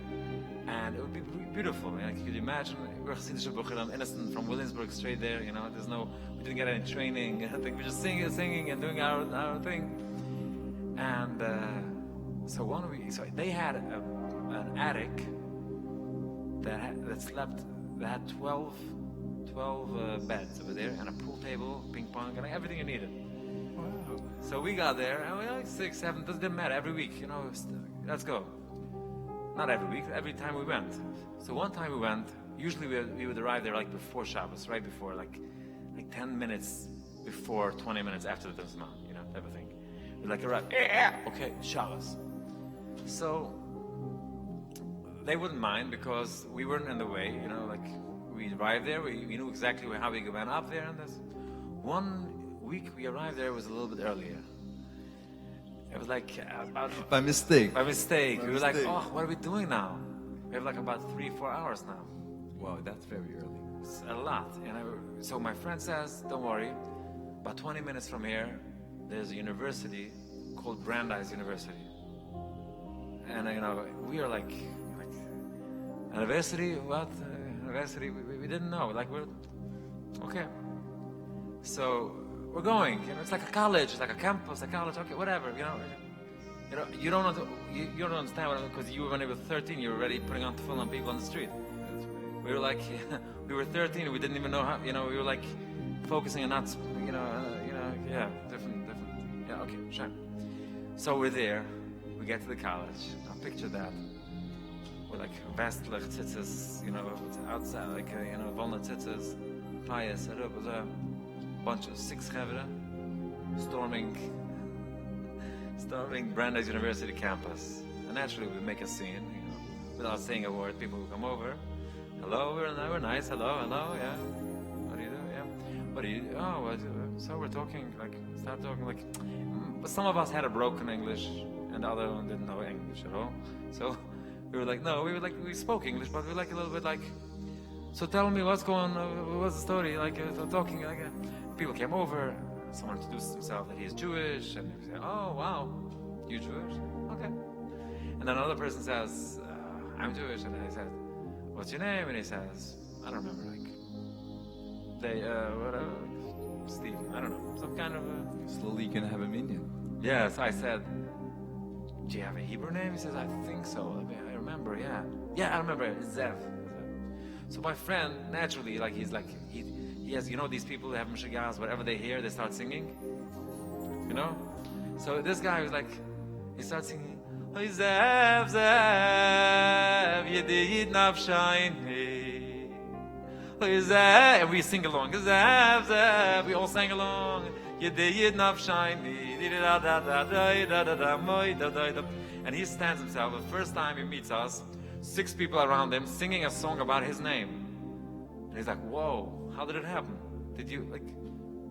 And it would be beautiful. Like you could imagine, we're innocent from Williamsburg straight there. We didn't get any training. I think we're just singing and doing our thing. And so they had an attic that had 12 beds over there and a pool table, ping pong, and everything you needed. Wow. So we got there and we were like 6, 7. Doesn't matter. Every week, let's go. Not every week, every time we went. So one time we went, usually we would arrive there like before Shabbos, right before, like 10 minutes before, 20 minutes after the Zman, type of thing. We'd arrive, okay, Shabbos. So they wouldn't mind because we weren't in the way, we arrived there, we knew exactly how we went up there and this. One week we arrived there was a little bit earlier. It was like by mistake. We were like, oh, what are we doing now? We have about 3-4 hours now. Wow, that's very early. It's a lot. So my friend says, don't worry. About 20 minutes from here, there's a university called Brandeis University. And we are like university? What? University? We didn't know. We're okay. So we're going. It's like a college, it's like a campus, a college. Okay, whatever. You don't understand because when you were 13, you were already putting on tefillin on people on the street. We were like, we were 13, we didn't even know how. We were like focusing on not, different. Yeah, okay, sure. So we're there. We get to the college. Now picture that. We're like vestlich tzitzis, outside, like walnut tzitzis, pious. It was a bunch of 6 chevra storming Brandeis University campus. And naturally, we make a scene, without saying a word. People will come over. Hello, we're nice. Hello, yeah. What do you do? Yeah. What do you do? Oh, so we're talking, start talking, but some of us had a broken English, and the other one didn't know English at all. So we were like, we spoke English, but we were like a little bit like, so tell me what's the story? Talking, people came over, someone introduced himself that he's Jewish, and we say, oh, wow, you Jewish? Okay. And then another person says, I'm Jewish, and then he says, what's your name? And he says, I don't remember, whatever, Steve, I don't know, some kind of Slowly you're gonna have a minion. Yeah, so I said, do you have a Hebrew name? He says, I think so. I remember, yeah. Yeah, I remember, Zev. So my friend, naturally, he has, these people that have mishigas, whatever they hear, they start singing. So this guy was like, he starts singing, Oy Zev, Zev, Yedid Nafshayni. Oy Zev, and we sing along, Zev, Zev, we all sang along. Yedid Nafshayni. And he stands himself, the first time he meets us, 6 people around him singing a song about his name. And he's like, whoa, how did it happen? Did you,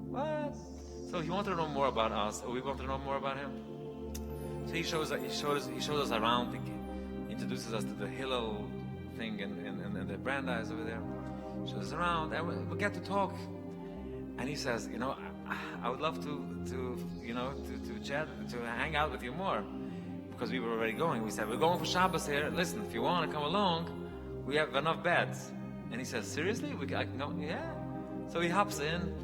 what? So he wanted to know more about us, or we wanted to know more about him. So he showed us around, he introduces us to the Hillel thing and the Brandeis over there. Shows us around, and we get to talk. And he says, I would love to chat, to hang out with you more, because we were already going. We said, we're going for Shabbos here. Listen, if you want to come along, we have enough beds. And he says, seriously? I can go? Yeah. So he hops in,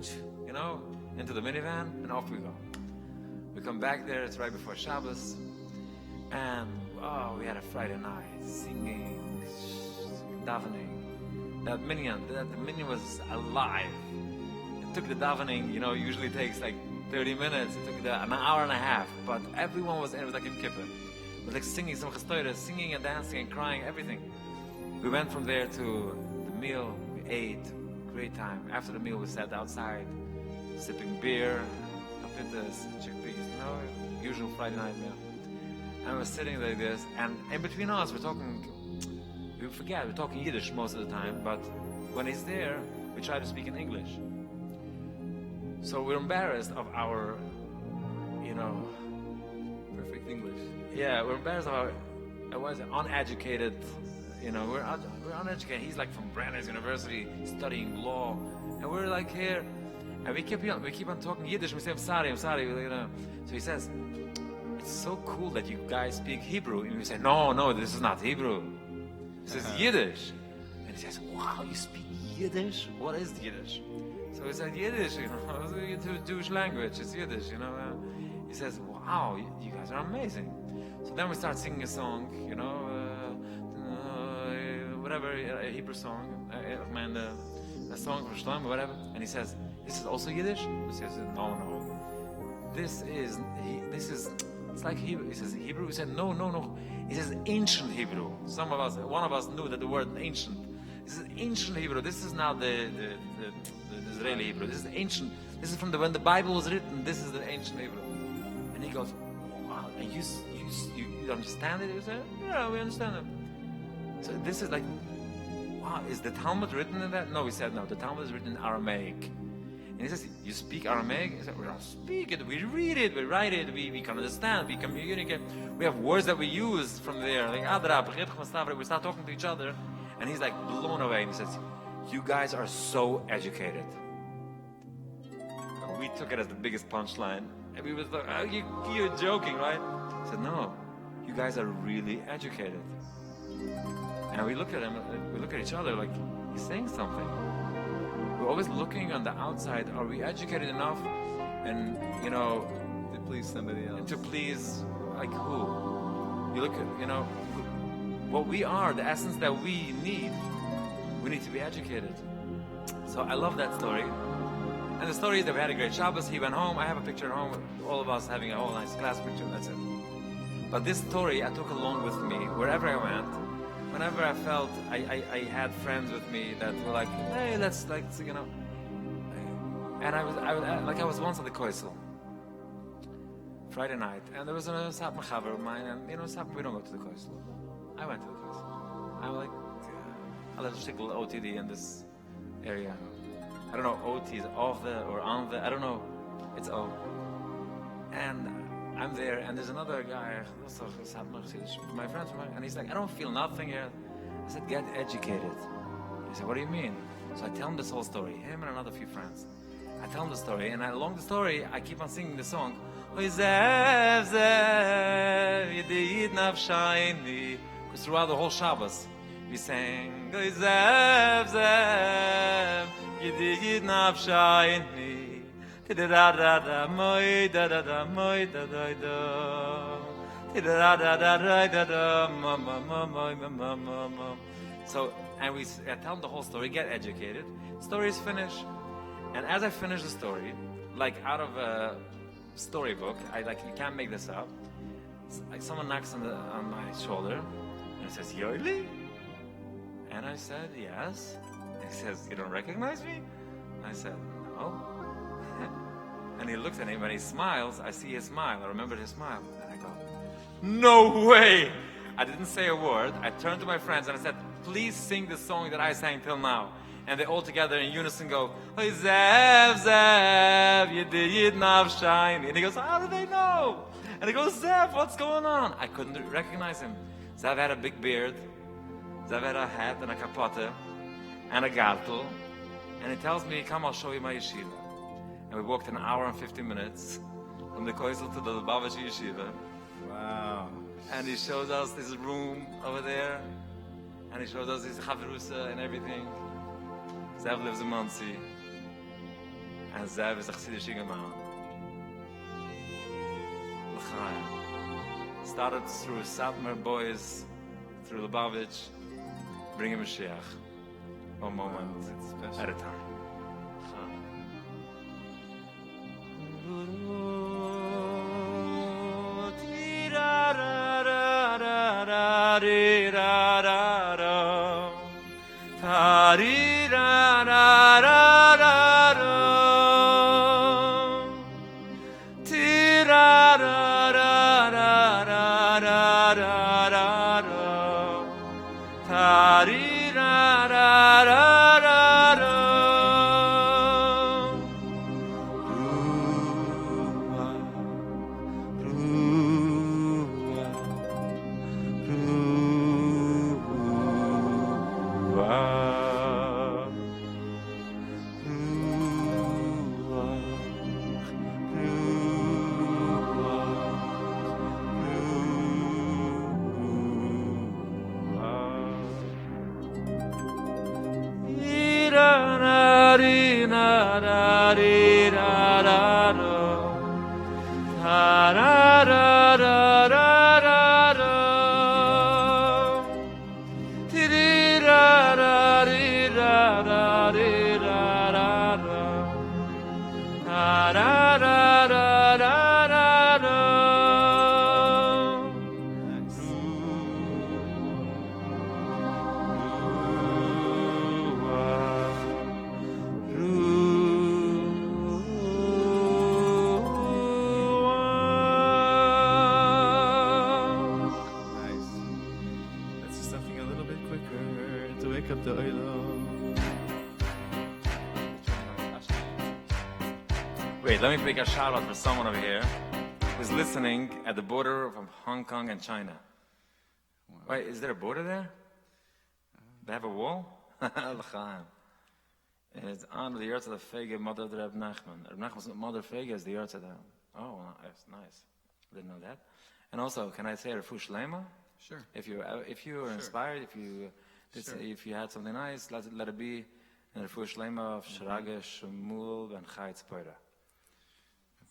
into the minivan, and off we go. We come back there. It's right before Shabbos, and we had a Friday night singing, davening. The minyan was alive. Took the davening, usually takes 30 minutes. It took an hour and a half, but everyone was in. It was like in Kippur. It was like singing some chestorah, singing and dancing and crying, everything. We went from there to the meal. We ate, great time. After the meal, we sat outside, sipping beer, papitas, chickpeas, usual Friday night meal. And we're sitting like this, and in between us, we're talking. We forget we're talking Yiddish most of the time, but when he's there, we try to speak in English. So we're embarrassed of our, Perfect English. Yeah, we're embarrassed of our, uneducated, we're uneducated. He's from Brandeis University studying law, and we're here, and we keep on talking Yiddish. We say, I'm sorry. So he says, it's so cool that you guys speak Hebrew. And we say, no, this is not Hebrew. This is Yiddish. And he says, wow, you speak Yiddish? What is Yiddish? So we said, Yiddish, it's a Jewish language, it's Yiddish, He says, wow, you guys are amazing. So then we start singing a song, whatever, a Hebrew song, a song from Shlomo, whatever. And he says, this is also Yiddish? He says, no. This is, it's like Hebrew. He says, Hebrew? We said, no. He says, ancient Hebrew. One of us knew that the word ancient. This is ancient Hebrew. This is not the Israeli Hebrew. This is ancient. This is from when the Bible was written. This is the ancient Hebrew. And he goes, wow, and you understand it? We said, yeah, we understand it. So this is wow, is the Talmud written in that? No, we said no. The Talmud is written in Aramaic. And he says, you speak Aramaic? He said, we don't speak it. We read it. We write it. We can understand. We communicate. We have words that we use from there. We start talking to each other. And he's blown away. And he says, you guys are so educated. And we took it as the biggest punchline. And we was like, oh, you're joking, right? He said, no, you guys are really educated. And we look at him, we look at each other like he's saying something. We're always looking on the outside. Are we educated enough? And, To please somebody else. To please like who? You look at, what we are, the essence that we need to be educated. So I love that story. And the story is that we had a great Shabbos. He went home. I have a picture at home, all of us having a whole nice class picture. That's it. But this story I took along with me wherever I went. Whenever I felt I had friends with me that were like, hey, let's And I was once at the Koisel, Friday night, and there was a Sap Mechaber of mine, and we don't go to the Koisel. I went to the Koisel. I'm like, I'll have a little OTD in this area. I don't know, OT is off the or on the, I don't know, it's O. And I'm there, and there's another guy, my friends, and he's like, I don't feel nothing here. I said, get educated. He said, what do you mean? So I tell him this whole story, him and another few friends. I tell him the story, and along the story, I keep on singing the song. Because throughout the whole Shabbos, we sang, So, and I tell them the whole story, get educated. Story is finished. And as I finish the story, like out of a storybook, you can't make this up. Like someone knocks on my shoulder and says, Yoely? And I said, yes. And he says, you don't recognize me? I said, no. And he looks at him and he smiles. I see his smile. I remember his smile. And I go, no way! I didn't say a word. I turned to my friends and I said, please sing the song that I sang till now. And they all together in unison go, Oy Zev, Zev, Yid Nav Shine. And he goes, how do they know? And he goes, Zev, what's going on? I couldn't recognize him. Zev had a big beard. Zev had a hat and a kapote and a gartel. And he tells me, come, I'll show you my yeshiva. And we walked an hour and 50 minutes from the Koisel to the Lubavitch yeshiva. Wow. And he shows us this room over there. And he shows us his chavrusa and everything. Zev lives in Monsey. And Zev is a Chassidish Ingeman. L'chaim. Started through Satmar boys, through Lubavitch, bring him a Mashiach. One moment at a time. Wait, let me make a shout out for someone over here who's listening at the border from Hong Kong and China. Wow. Wait, is there a border there? They have a wall? L'chaim. And it's on the Yurtz of the Fege, mother of the Reb Nachman. Reb Nachman's mother Fege is the Yurtz of the... Oh, that's nice. Didn't know that. And also, can I say Refu Shlema? Sure. If you are inspired, if you had something nice, let it be in Refu Shlema of Shrage, Shmuel, and Chayitz Poira.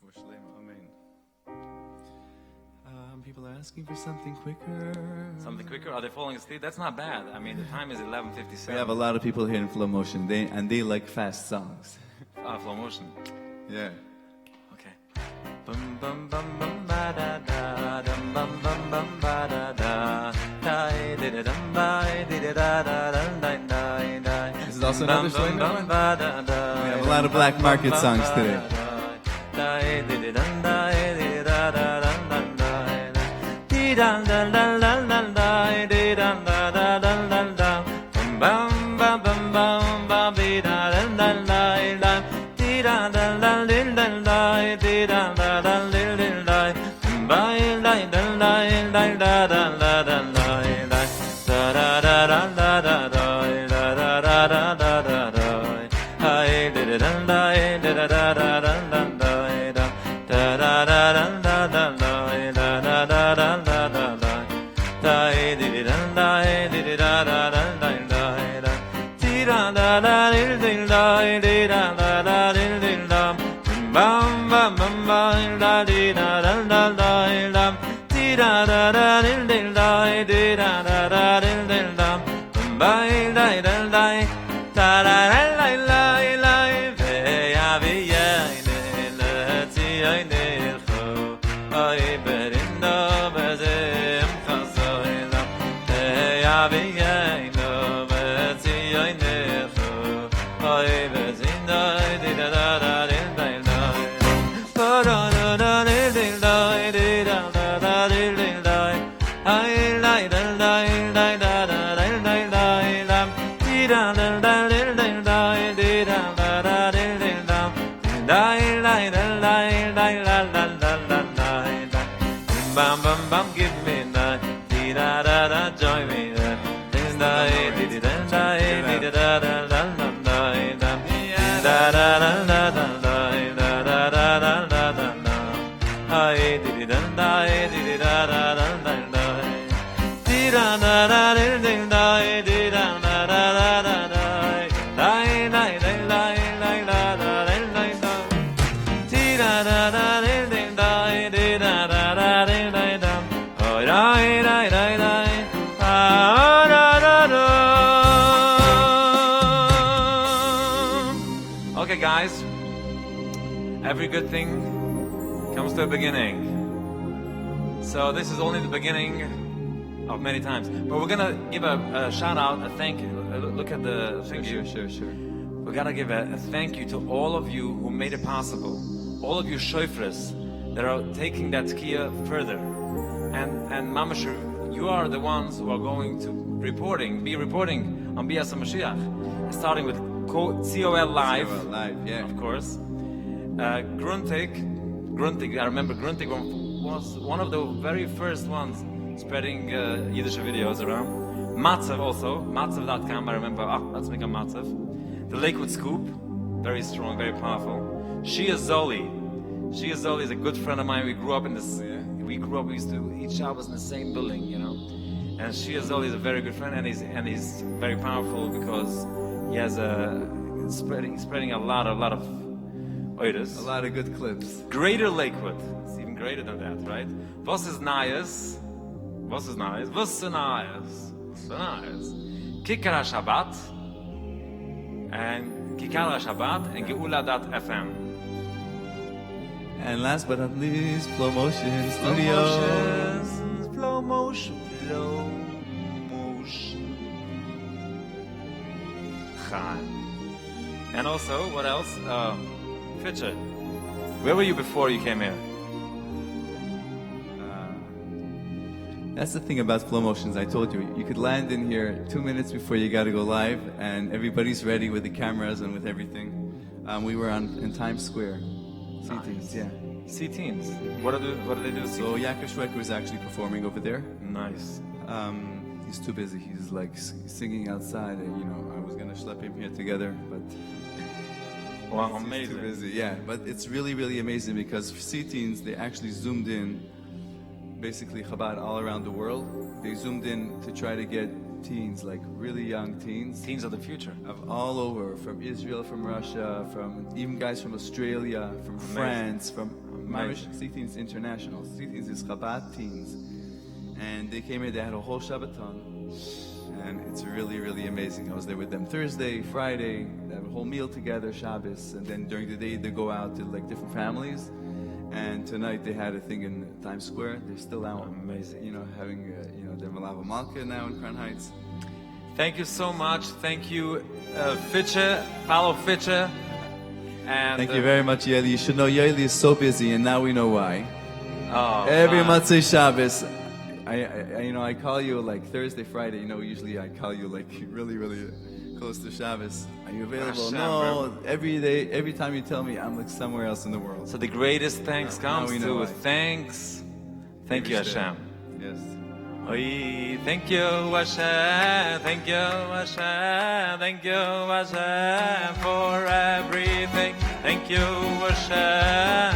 Refu Shlema, Amen. Some people are asking for something quicker. Something quicker? Are they falling asleep? That's not bad. I mean, the time is 11:57. We have a lot of people here in Flow Motion, they like fast songs. Flow motion. Yeah. Okay. Bum bum bum bum ba da da dum bum bum bum ba da da da di da dum ba di da da da da da da. This is also another song. We have a lot of black market songs today. Okay, guys, every good thing comes to a beginning. So this is only the beginning of many times. But we're gonna give a shout out, a thank you. Look at the thank you. Sure. We gotta give a thank you to all of you who made it possible. All of you shofras that are taking that tkiya further. And Mamash, you are the ones who are going to be reporting on Bias HaMashiach. Starting with COL Live. COL Live, yeah. Of course. Gruntig, I remember Gruntig was one of the very first ones spreading Yiddish videos around. Matzev also, matzev.com, I remember, let's make a Matzev. The Lakewood Scoop, very strong, very powerful. Shia Zoli is a good friend of mine. We grew up, we used to eat Shabbos in the same building, you know. And Shia Zoli is a very good friend, and he's very powerful because he has spreading a lot of oidas. A lot of good clips. Greater Lakewood. It's even greater than that, right? Was ist Neues? Kikar HaShabbat and Kikar HaShabbat and Geula.fm. And last but not least, Flow Motion Studio. Flow Motion. And also, what else? Fitche. Where were you before you came here? That's the thing about Flow Motions. I told you, you could land in here 2 minutes before you got to go live, and everybody's ready with the cameras and with everything. We were in Times Square. C-Teens, yeah. C-Teens. What do they do? So Yaakov Schwecker is actually performing over there. Nice. He's too busy. He's like singing outside, and I was gonna schlep him here together, but wow, he's amazing. too busy. Yeah, but it's really, really amazing because for C-Teens, they actually zoomed in, basically Chabad all around the world. They zoomed in to try to get teens, like really young teens. Teens of the future. Of all over, from Israel, from Russia, from even guys from Australia, from France, from Mamish Teens International. Teens is Chabad Teens. And they came here, they had a whole Shabbaton. And it's really, really amazing. I was there with them Thursday, Friday, they have a whole meal together, Shabbos. And then during the day, they go out to like different families. And tonight they had a thing in Times Square. They're still out, Amazing. having, their Malava Malka now in Crown Heights. Thank you so much. Thank you, Fitche. Follow Fitche. And Thank you very much, Yoely. You should know Yoely is so busy, and now we know why. Every fine. Motzei Shabbos, I call you like Thursday, Friday. Usually I call you like really, really close to Shabbos. Are you available? Hashem, No. Every day, every time you tell me, I'm like somewhere else in the world. So the greatest thanks Now comes we know to why. thanks. Thank you, Hashem. Yes. Oy, thank you, Hashem. Thank you, Hashem. Thank you, Hashem, for everything. Thank you, Hashem.